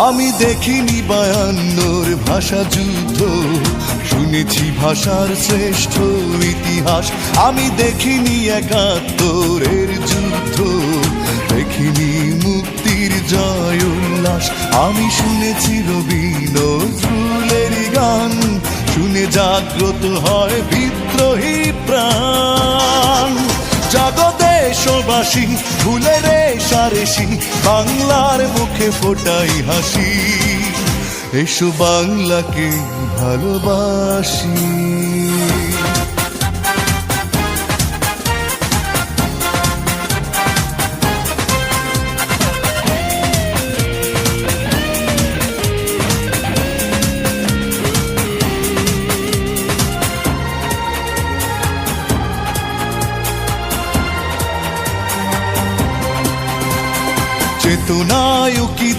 আমি দেখিনি 52 ভাষা যুদ্ধ, শুনেছি ভাষার শ্রেষ্ঠ ইতিহাস। আমি দেখিনি 71 যুদ্ধ, দেখিনি মুক্তির জয় উল্লাস। আমি শুনেছি রবি নজরুলের গান, শুনে জাগ্রত হয় বিদ্রোহী প্রাণ। জাগো দেশবাসী, ভুলে রেশারেশি, বাংলার মুখে ফোটাই হাসি। এসো বাংলাকে ভালোবাসি। চেতনায় কি